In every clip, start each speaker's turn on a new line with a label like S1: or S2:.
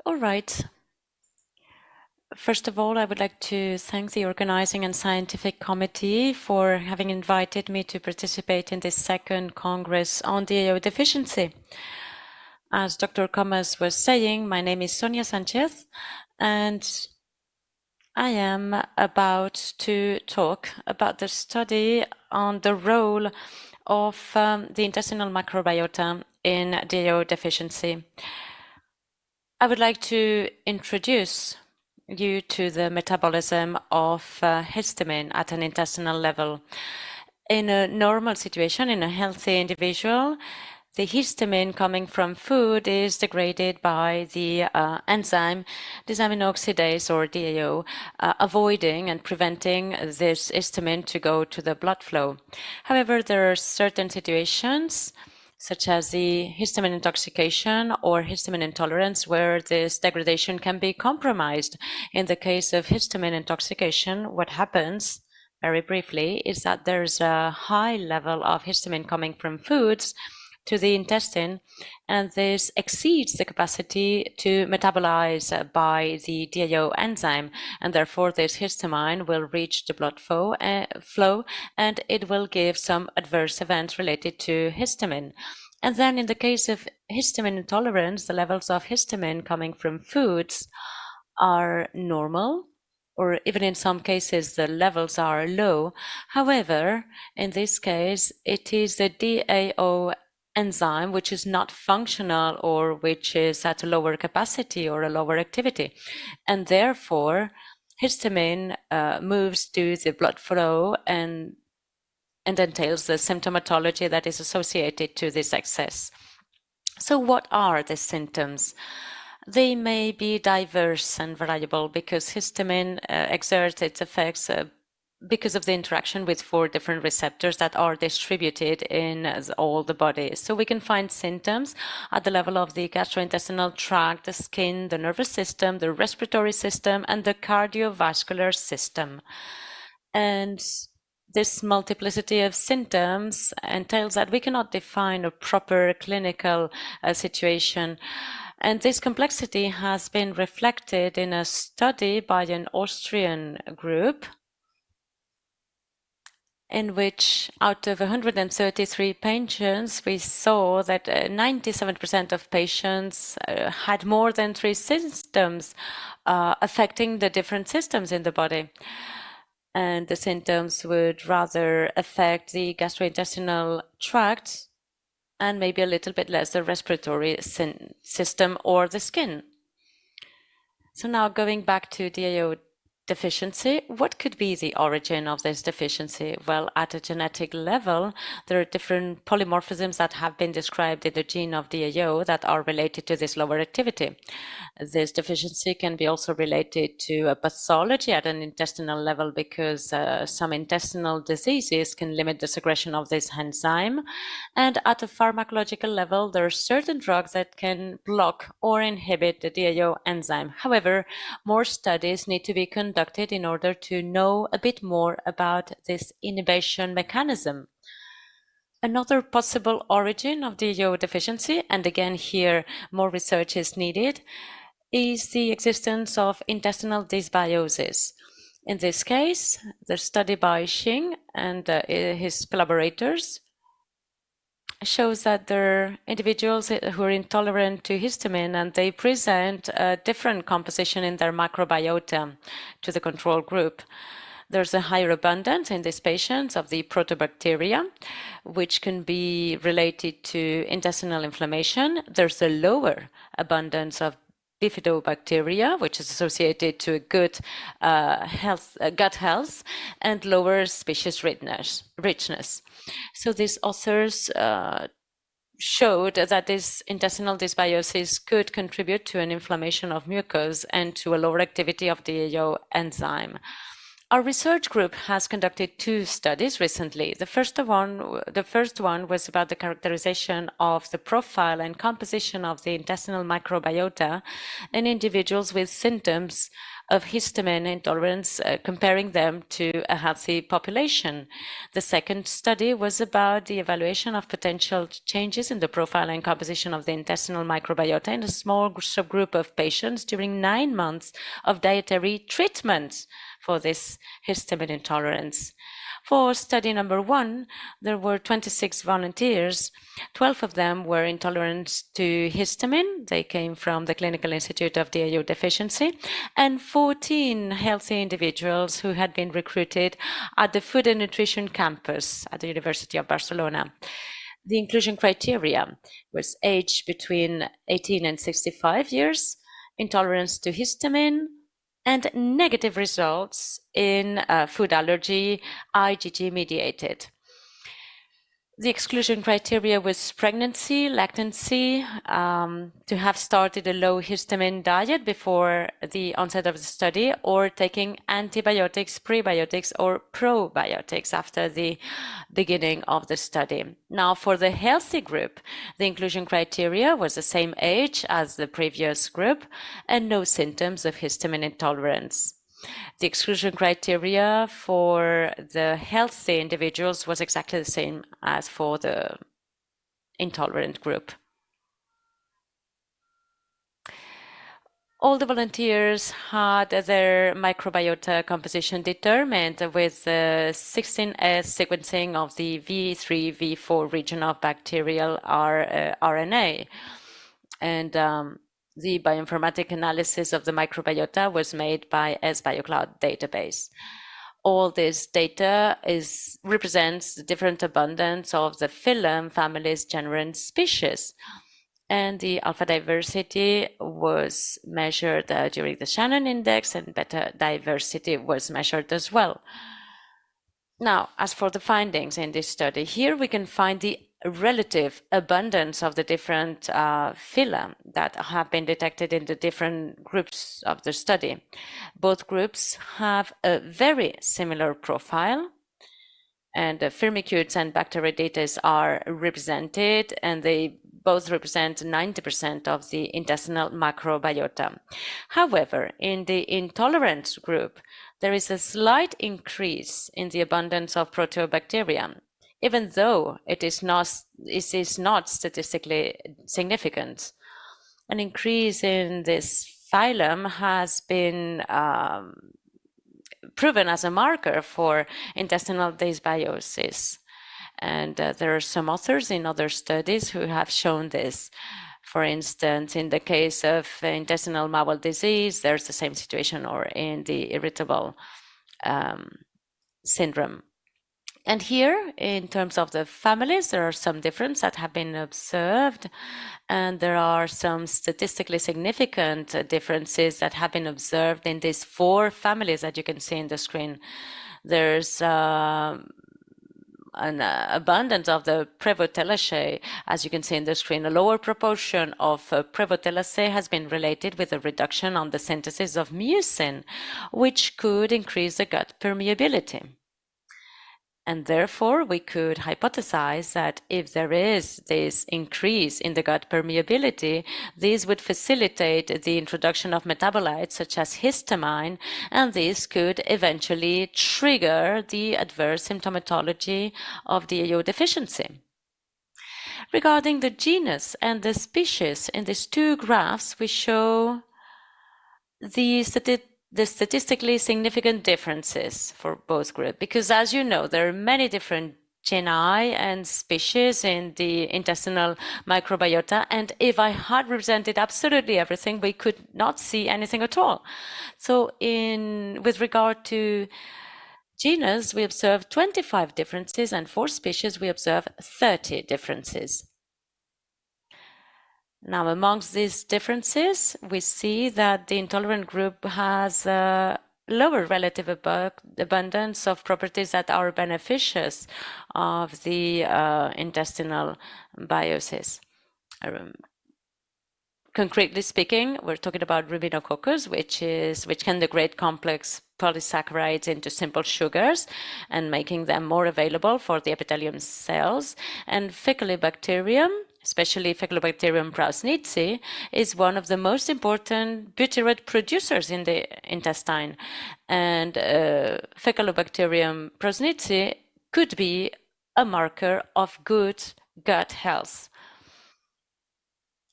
S1: All right. First of all, I would like to thank the organizing and scientific committee for having invited me to participate in this second Congress on DAO deficiency. As Dr. Comas was saying, my name is Sònia Sánchez, and I am about to talk about the study on the role of the intestinal microbiota in DAO deficiency. I would like to introduce you to the metabolism of histamine at an intestinal level. In a normal situation, in a healthy individual, the histamine coming from food is degraded by the enzyme diaminoxidase or DAO, avoiding and preventing this histamine to go to the blood flow. However, there are certain situations such as the histamine intoxication or histamine intolerance, where this degradation can be compromised. In the case of histamine intoxication, what happens, very briefly, is that there's a high level of histamine coming from foods to the intestine, and this exceeds the capacity to metabolize by the DAO enzyme, and therefore this histamine will reach the blood flow and it will give some adverse events related to histamine. And then in the case of histamine intolerance, the levels of histamine coming from foods are normal, or even in some cases the levels are low. However, in this case, it is the DAO enzyme which is not functional or which is at a lower capacity or a lower activity, and therefore histamine moves to the blood flow and entails the symptomatology that is associated to this excess. So what are the symptoms? They may be diverse and variable because histamine exerts its effects because of the interaction with 4 different receptors that are distributed in all the body. So we can find symptoms at the level of the gastrointestinal tract, the skin, the nervous system, the respiratory system, and the cardiovascular system. And this multiplicity of symptoms entails that we cannot define a proper clinical situation. And this complexity has been reflected in a study by an Austrian group in which out of 133 patients, we saw that 97% of patients had more than 3 symptoms affecting the different systems in the body. And the symptoms would rather affect the gastrointestinal tract and maybe a little bit less the respiratory system or the skin. So now going back to DAO deficiency, what could be the origin of this deficiency? Well, at a genetic level, there are different polymorphisms that have been described in the gene of DAO that are related to this lower activity. This deficiency can be also related to a pathology at an intestinal level because some intestinal diseases can limit the secretion of this enzyme. And at a pharmacological level, there are certain drugs that can block or inhibit the DAO enzyme. However, more studies need to be conducted in order to know a bit more about this inhibition mechanism. Another possible origin of DAO deficiency, and again here more research is needed, is the existence of intestinal dysbiosis. In this case, the study by Xing and his collaborators shows that there are individuals who are intolerant to histamine, and they present a different composition in their microbiota to the control group. There's a higher abundance in these patients of the protobacteria, which can be related to intestinal inflammation. There's a lower abundance of bifidobacteria, which is associated to a good gut health, and lower species richness. So these authors showed that this intestinal dysbiosis could contribute to an inflammation of mucus and to a lower activity of the DAO enzyme. Our research group has conducted 2 studies recently. The first one was about the characterization of the profile and composition of the intestinal microbiota in individuals with symptoms of histamine intolerance, comparing them to a healthy population. The second study was about the evaluation of potential changes in the profile and composition of the intestinal microbiota in a small subgroup of patients during 9 months of dietary treatment for this histamine intolerance. For study number 1, there were 26 volunteers. 12 of them were intolerant to histamine. They came from the Clinical Institute of DAO Deficiency, and 14 healthy individuals who had been recruited at the Food and Nutrition campus at the University of Barcelona. The inclusion criteria was age between 18 and 65 years, intolerance to histamine, and negative results in food allergy, IgG mediated. The exclusion criteria was pregnancy, lactancy, to have started a low histamine diet before the onset of the study, or taking antibiotics, prebiotics, or probiotics after the beginning of the study. Now, for the healthy group, the inclusion criteria was the same age as the previous group and no symptoms of histamine intolerance. The exclusion criteria for the healthy individuals was exactly the same as for the intolerant group. All the volunteers had their microbiota composition determined with 16S sequencing of the V3, V4 region of bacterial RNA. And the bioinformatic analysis of the microbiota was made by SBioCloud database. All this data represents the different abundance of the phylum, families, genera, and species. And the alpha diversity was measured during the Shannon index, and beta diversity was measured as well. Now, as for the findings in this study, here we can find the relative abundance of the different phyla that have been detected in the different groups of the study. Both groups have a very similar profile, and the firmicutes and bacteroidetes are represented, and they both represent 90% of the intestinal microbiota. However, in the intolerant group, there is a slight increase in the abundance of proteobacteria, even though it is not statistically significant. An increase in this phylum has been proven as a marker for intestinal dysbiosis. And there are some authors in other studies who have shown this. For instance, in the case of intestinal bowel disease, there's the same situation, or in the irritable syndrome. And here, in terms of the families, there are some differences that have been observed, and there are some statistically significant differences that have been observed in these 4 families that you can see in the screen. There's an abundance of the Prevotelaceae, as you can see in the screen. A lower proportion of Prevotelaceae has been related with a reduction on the synthesis of mucin, which could increase the gut permeability. And therefore, we could hypothesize that if there is this increase in the gut permeability, this would facilitate the introduction of metabolites such as histamine, and this could eventually trigger the adverse symptomatology of DAO deficiency. Regarding the genus and the species, in these 2 graphs, we show the statistically significant differences for both groups, because as you know, there are many different genii and species in the intestinal microbiota, and if I had represented absolutely everything, we could not see anything at all. So with regard to genus, we observe 25 differences, and for species, we observe 30 differences. Now, amongst these differences, we see that the intolerant group has a lower relative abundance of properties that are beneficious of the intestinal biosis. Concretely speaking, we're talking about Rubinococcus, which can degrade complex polysaccharides into simple sugars and making them more available for the epithelium cells, and Faecalibacterium, especially Faecalibacterium prausnitzii, is one of the most important butyrate producers in the intestine. And Faecalibacterium prausnitzii could be a marker of good gut health.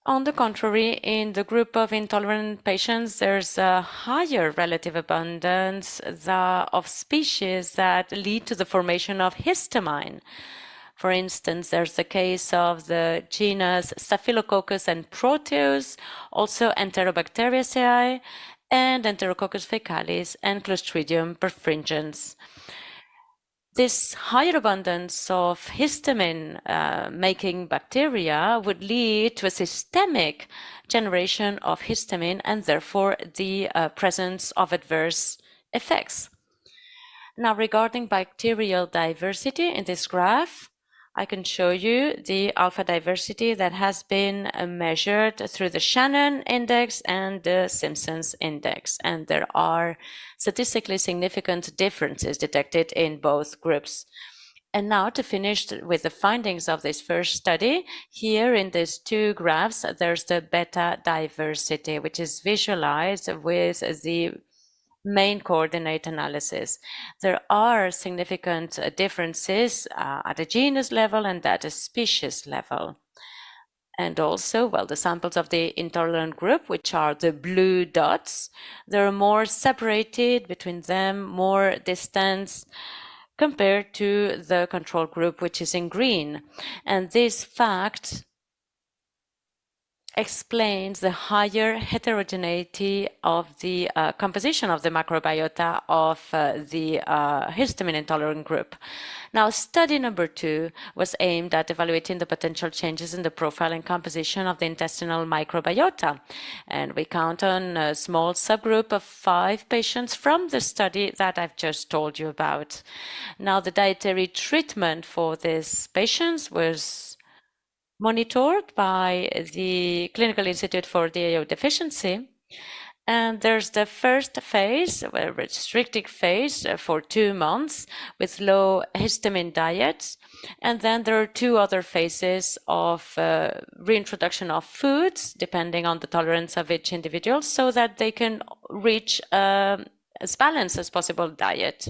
S1: On the contrary, in the group of intolerant patients, there's a higher relative abundance of species that lead to the formation of histamine. For instance, there's the case of the genus Staphylococcus and Proteus, also Enterobacteriaceae, and Enterococcus faecalis and Clostridium perfringens. This higher abundance of histamine making bacteria would lead to a systemic generation of histamine and therefore the presence of adverse effects. Now, regarding bacterial diversity in this graph, I can show you the alpha diversity that has been measured through the Shannon index and the Simpson's index. And there are statistically significant differences detected in both groups. And now to finish with the findings of this first study, here in these two graphs, there's the beta diversity, which is visualized with the main coordinate analysis. There are significant differences at a genus level and at a species level. And also, well, the samples of the intolerant group, which are the blue dots, they're more separated between them, more distance compared to the control group, which is in green. And this fact explains the higher heterogeneity of the composition of the macrobiota of the histamine intolerant group. Now, study number 2 was aimed at evaluating the potential changes in the profile and composition of the intestinal microbiota. And we count on a small subgroup of 5 patients from the study that I've just told you about. Now, the dietary treatment for these patients was monitored by the Clinical Institute for DAO Deficiency. And there's the first phase, a restricted phase for 2 months with low histamine diets. And then there are 2 other phases of reintroduction of foods, depending on the tolerance of each individual, so that they can reach as balanced as possible diet.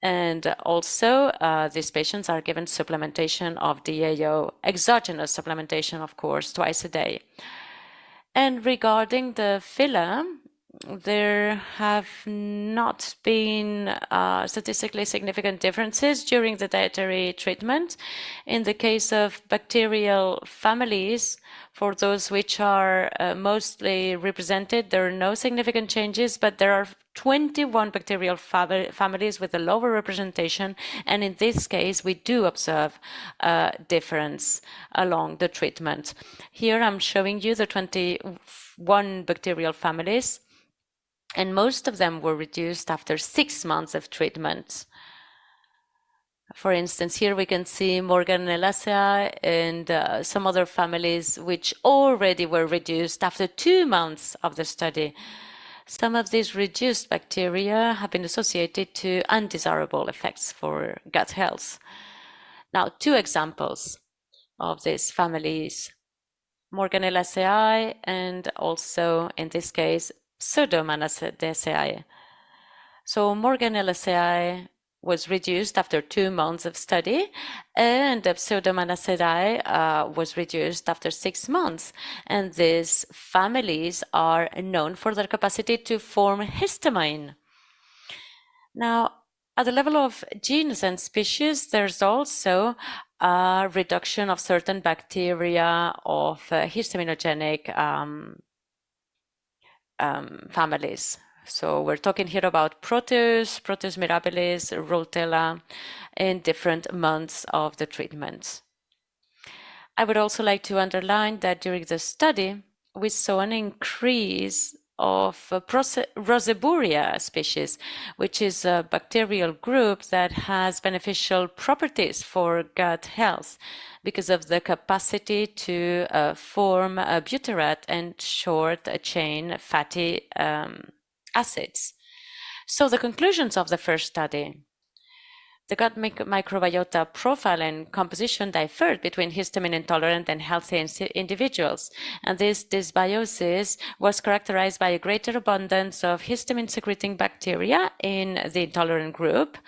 S1: And also, these patients are given supplementation of DAO, exogenous supplementation, of course, twice a day. And regarding the filler, there have not been statistically significant differences during the dietary treatment. In the case of bacterial families, for those which are mostly represented, there are no significant changes, but there are 21 bacterial families with a lower representation. And in this case, we do observe a difference along the treatment. Here I'm showing you the 21 bacterial families, and most of them were reduced after 6 months of treatment. For instance, here we can see Morganellacea and some other families which already were reduced after 2 months of the study. Some of these reduced bacteria have been associated to undesirable effects for gut health. Now, 2 examples of these families, Morganellacea and also, in this case, Pseudomonaceae. So Morganellacea was reduced after 2 months of study, and Pseudomonaceae was reduced after 6 months. And these families are known for their capacity to form histamine. Now, at the level of genus and species, there's also a reduction of certain bacteria of histaminogenic families. So we're talking here about Proteus, Proteus mirabilis, Rotella in different months of the treatment. I would also like to underline that during the study, we saw an increase of Roseburia species, which is a bacterial group that has beneficial properties for gut health because of the capacity to form a butyrate and short-chain fatty acids. So the conclusions of the first study. The gut microbiota profile and composition differed between histamine intolerant and healthy individuals, and this dysbiosis was characterized by a greater abundance of histamine-secreting bacteria in the intolerant group.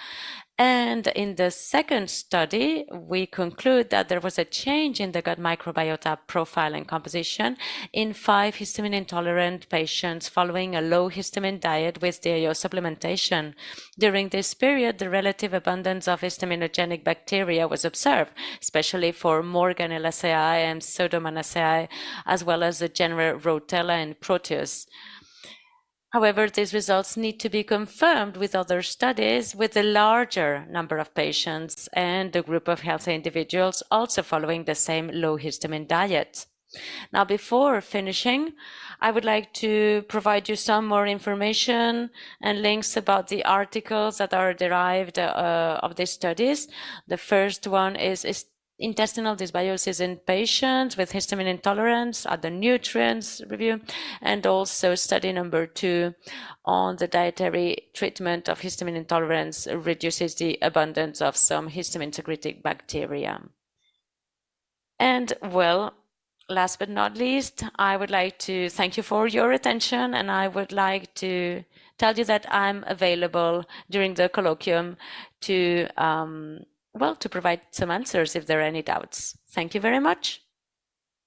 S1: And in the second study, we conclude that there was a change in the gut microbiota profile and composition in 5 histamine-intolerant patients following a low histamine diet with DAO supplementation. During this period, the relative abundance of histaminogenic bacteria was observed, especially for Morganelliaceae and Pseudomonaceae, as well as the genera Rotella and Proteus. However, these results need to be confirmed with other studies with a larger number of patients and a group of healthy individuals also following the same low histamine diet. Now, before finishing, I would like to provide you some more information and links about the articles that are derived of these studies. The first one is intestinal dysbiosis in patients with histamine intolerance, other nutrients review, and also study number 2 on the dietary treatment of histamine intolerance reduces the abundance of some histamine-secreting bacteria. And well, last but not least, I would like to thank you for your attention, and I would like to tell you that I'm available during the colloquium to to provide some answers if there are any doubts. Thank you very much.